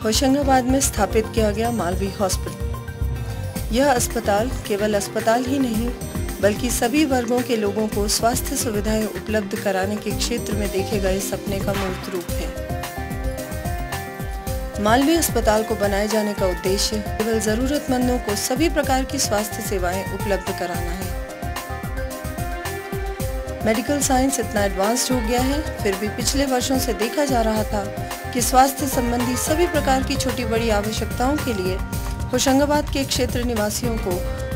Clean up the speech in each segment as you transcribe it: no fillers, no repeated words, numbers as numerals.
होशंगाबाद में स्थापित किया गया मालवी हॉस्पिटल। यह अस्पताल केवल अस्पताल ही नहीं बल्कि सभी वर्गों के लोगों को स्वास्थ्य सुविधाएं उपलब्ध कराने के क्षेत्र में देखे गए सपने का मूर्त रूप है। मालवी अस्पताल को बनाए जाने का उद्देश्य केवल जरूरतमंदों को सभी प्रकार की स्वास्थ्य सेवाएं उपलब्ध कराना है। मेडिकल साइंस इतना एडवांस्ड हो गया है, फिर भी पिछले वर्षों से देखा जा रहा था कि स्वास्थ्य संबंधी सभी प्रकार की छोटी बड़ी आवश्यकताओं के लिए होशंगाबाद के क्षेत्र निवासियों को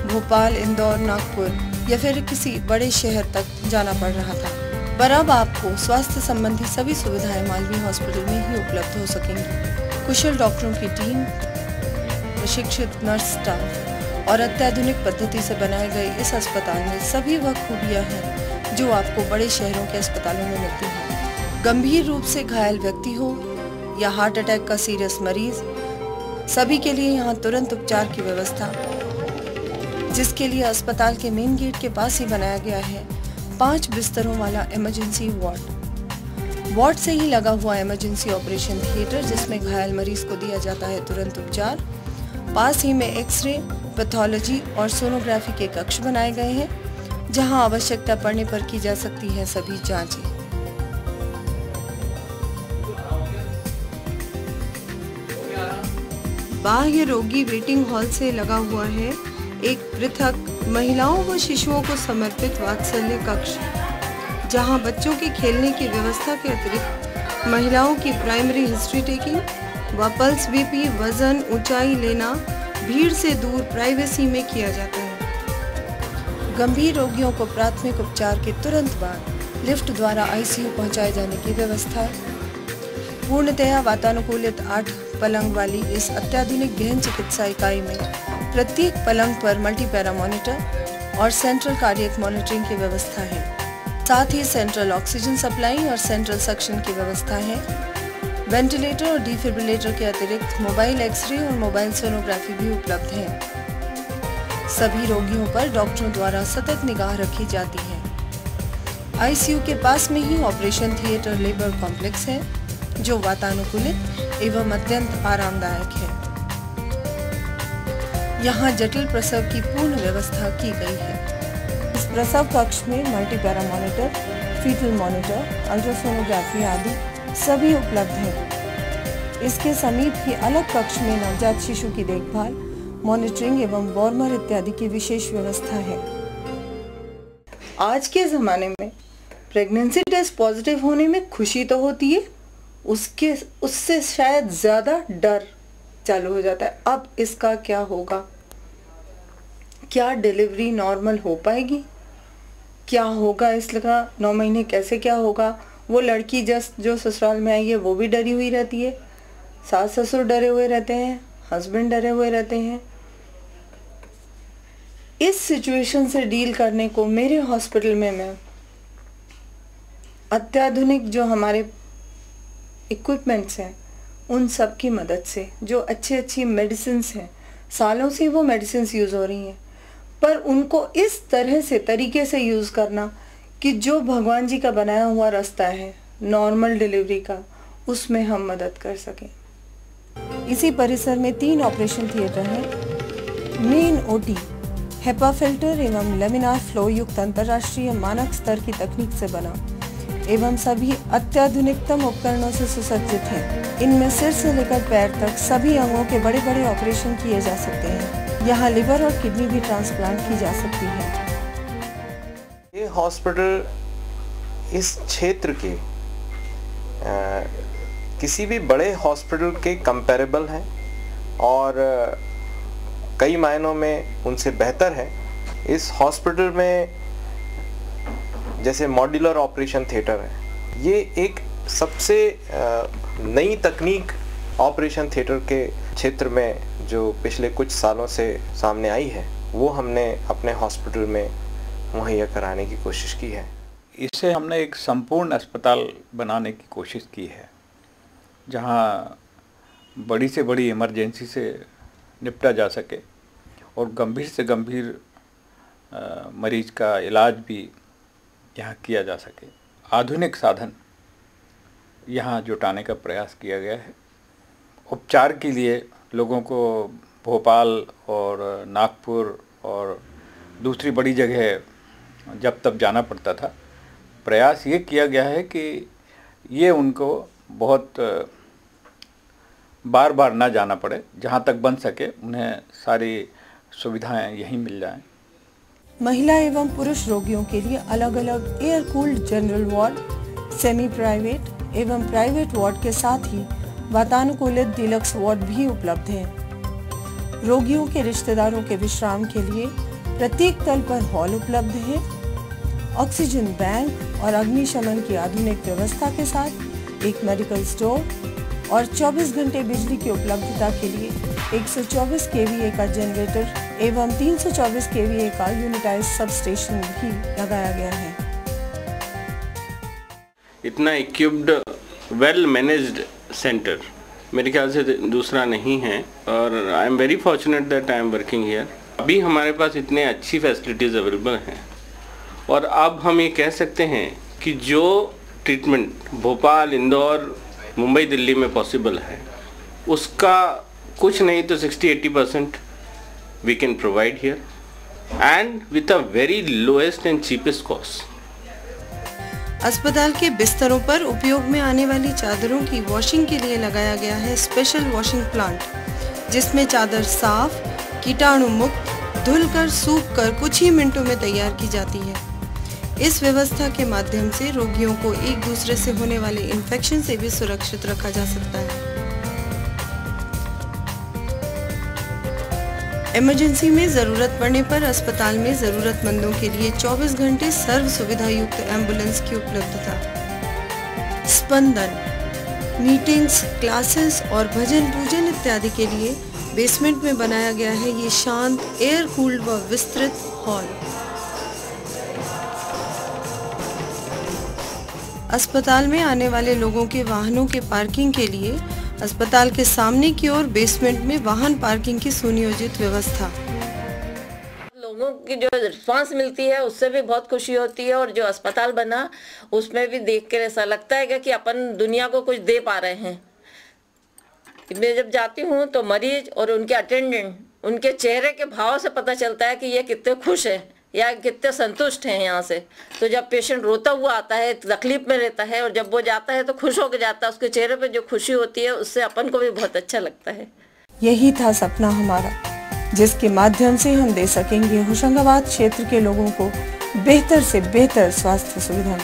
भोपाल, इंदौर, नागपुर या फिर किसी बड़े शहर तक जाना पड़ रहा था। पर अब आपको स्वास्थ्य संबंधी सभी सुविधाएं मालवी हॉस्पिटल में ही उपलब्ध हो सकेंगी। कुशल डॉक्टरों की टीम, प्रशिक्षित नर्स स्टाफ और अत्याधुनिक पद्धति से बनाए गए इस अस्पताल में सभी वह खूबियां हैं जो आपको बड़े शहरों के अस्पतालों में मिलती हैं। गंभीर रूप से घायल व्यक्ति हो या हार्ट अटैक का सीरियस मरीज, सभी के लिए यहाँ तुरंत उपचार की व्यवस्था, जिसके लिए अस्पताल के मेन गेट के पास ही बनाया गया है 5 बिस्तरों वाला इमरजेंसी वार्ड से ही लगा हुआ इमरजेंसी ऑपरेशन थिएटर, जिसमें घायल मरीज को दिया जाता है तुरंत उपचार। पास ही में एक्सरे, पैथोलॉजी और सोनोग्राफी के कक्ष बनाए गए हैं, जहां आवश्यकता पड़ने पर की जा सकती है सभी जांचें। बाह्य रोगी वेटिंग हॉल से लगा हुआ है एक पृथक महिलाओं व शिशुओं को समर्पित वात्सल्य कक्ष, जहां बच्चों के खेलने की व्यवस्था के अतिरिक्त महिलाओं की प्राइमरी हिस्ट्री टेकिंग व पल्स बीपी, वजन, ऊंचाई लेना भीड़ से दूर प्राइवेसी में किया जाता है। गंभीर रोगियों को प्राथमिक उपचार के तुरंत बाद लिफ्ट द्वारा आईसीयू पहुंचाए जाने की व्यवस्था है। पूर्णतया वातानुकूलित 8 पलंग वाली इस अत्याधुनिक गहन चिकित्सा इकाई में प्रत्येक पलंग पर मल्टीपैरा मॉनिटर और सेंट्रल कार्डियक मॉनिटरिंग की व्यवस्था है। साथ ही सेंट्रल ऑक्सीजन सप्लाई और सेंट्रल सक्शन की व्यवस्था है। वेंटिलेटर और डिफिब्रिलेटर के अतिरिक्त मोबाइल एक्सरे और मोबाइल सोनोग्राफी भी उपलब्ध है। सभी रोगियों पर डॉक्टरों द्वारा सतत निगाह रखी जाती है। आईसीयू के पास में ही ऑपरेशन थिएटर लेबर कॉम्प्लेक्स है, जो वातानुकूलित एवं अत्यंत आरामदायक है। यहाँ जटिल प्रसव की पूर्ण व्यवस्था की गई है। इस प्रसव कक्ष में multipara monitor, fetal monitor, ultrasonography आदि सभी उपलब्ध हैं। इसके समीप ही अलग कक्ष में नवजात शिशु की देखभाल, मॉनिटरिंग एवं वार्मर इत्यादि की विशेष व्यवस्था है। आज के ज़माने में प्रेगनेंसी टेस्ट पॉजिटिव होने में खुशी तो होती है, उससे शायद ज़्यादा डर चालू हो जाता है। अब इसका क्या होगा? क्या डिलीवरी नॉर्मल हो पाएगी? क्या होगा इसका 9 महीने कैसे क्या होगा? वो लड़की जो ससुराल में आई है वो भी डरी हुई रहती है, सास ससुर डरे हुए रहते हैं, हस्बैंड डरे हुए रहते हैं। इस सिचुएशन से डील करने को मेरे हॉस्पिटल में मैं अत्याधुनिक जो हमारे इक्विपमेंट्स हैं उन सब की मदद से, जो अच्छी मेडिसिन्स हैं, सालों से वो मेडिसिन्स यूज़ हो रही हैं, पर उनको इस तरह से तरीके से यूज़ करना कि जो भगवान जी का बनाया हुआ रास्ता है नॉर्मल डिलीवरी का, उसमें हम मदद कर सकें। इसी परिसर में 3 ऑपरेशन थिएटर हैं। मेन ओटी हेपा फिल्टर एवं लेमिनार फ्लो युक्त अंतर्राष्ट्रीय मानक स्तर की तकनीक से बना एवं सभी अत्याधुनिकतम उपकरणों से सुसज्जित है। इनमें सिर से लेकर पैर तक सभी अंगों के बड़े बड़े ऑपरेशन किए जा सकते हैं। यहाँ लिवर और किडनी भी ट्रांसप्लांट की जा सकती है। ये हॉस्पिटल इस क्षेत्र के किसी भी बड़े हॉस्पिटल के कंपैरेबल है और कई मायनों में उनसे बेहतर है। इस हॉस्पिटल में जैसे मॉड्यूलर ऑपरेशन थिएटर है, ये एक सबसे नई तकनीक ऑपरेशन थिएटर के क्षेत्र में जो पिछले कुछ सालों से सामने आई है, वो हमने अपने हॉस्पिटल में मुहैया कराने की कोशिश की है। इससे हमने एक संपूर्ण अस्पताल बनाने की कोशिश की है, जहाँ बड़ी से बड़ी इमरजेंसी से निपटा जा सके और गंभीर से गंभीर मरीज का इलाज भी यहाँ किया जा सके। आधुनिक साधन यहाँ जुटाने का प्रयास किया गया है उपचार के लिए लोगों को भोपाल और नागपुर और दूसरी बड़ी जगह जब तब जाना पड़ता था। प्रयास ये किया गया है कि ये उनको बहुत बार बार ना जाना पड़े, जहाँ तक बन सके उन्हें सारी सुविधाएं यहीं मिल जाएं। महिला एवं पुरुष रोगियों के लिए अलग अलग air cooled general ward, semi private एवं प्राइवेट वार्ड के साथ ही वातानुकूलित डीलक्स वार्ड भी उपलब्ध है। रोगियों के रिश्तेदारों के विश्राम के लिए प्रत्येक तल पर हॉल उपलब्ध है। ऑक्सीजन बैंक और अग्निशमन की आधुनिक व्यवस्था के साथ एक मेडिकल स्टोर और 24 घंटे बिजली की उपलब्धता के लिए 124 केवीए का जनरेटर एवं 324 केवीए का यूनिटाइज्ड सब स्टेशन भी लगाया गया है। इतना इक्विप्ड वेल मैनेज्ड सेंटर मेरे ख्याल से दूसरा नहीं है और I am very fortunate that I am working here. अभी हमारे पास इतने अच्छी फैसिलिटीज़ अवेलेबल हैं और अब हम ये कह सकते हैं कि जो ट्रीटमेंट भोपाल, इंदौर, मुंबई, दिल्ली में पॉसिबल है उसका कुछ नहीं तो 60-80% we can provide here and with a very lowest and cheapest cost. अस्पताल के बिस्तरों पर उपयोग में आने वाली चादरों की वॉशिंग के लिए लगाया गया है स्पेशल वॉशिंग प्लांट, जिसमें चादर साफ, कीटाणु मुक्त, धुलकर सूख कर कुछ ही मिनटों में तैयार की जाती है। इस व्यवस्था के माध्यम से रोगियों को एक दूसरे से होने वाले इन्फेक्शन से भी सुरक्षित रखा जा सकता है। इमरजेंसी में जरूरत पड़ने पर अस्पताल में जरूरतमंदों के लिए 24 घंटे सर्व सुविधा युक्त एम्बुलेंस की उपलब्धता। स्पंदन, मीटिंग्स, क्लासेस और भजन पूजन इत्यादि के लिए बेसमेंट में बनाया गया है ये शांत, एयर कूल्ड व विस्तृत हॉल। अस्पताल में आने वाले लोगों के वाहनों के पार्किंग के लिए अस्पताल के सामने की ओर बेसमेंट में वाहन पार्किंग की सुनियोजित व्यवस्था। लोगों की जो रिस्पांस मिलती है उससे भी बहुत खुशी होती है और जो अस्पताल बना उसमें भी देख कर ऐसा लगता है कि अपन दुनिया को कुछ दे पा रहे हैं। मैं जब जाती हूँ तो मरीज और उनके अटेंडेंट, उनके चेहरे के भाव से पता चलता है कि ये कितने खुश है या कितने संतुष्ट हैं यहाँ से। तो जब पेशेंट रोता हुआ आता है, तकलीफ में रहता है और जब वो जाता है तो खुश होकर जाता है, उसके चेहरे पे जो खुशी होती है उससे अपन को भी बहुत अच्छा लगता है। यही था सपना हमारा, जिसके माध्यम से हम दे सकेंगे होशंगाबाद क्षेत्र के लोगों को बेहतर से बेहतर स्वास्थ्य सुविधा।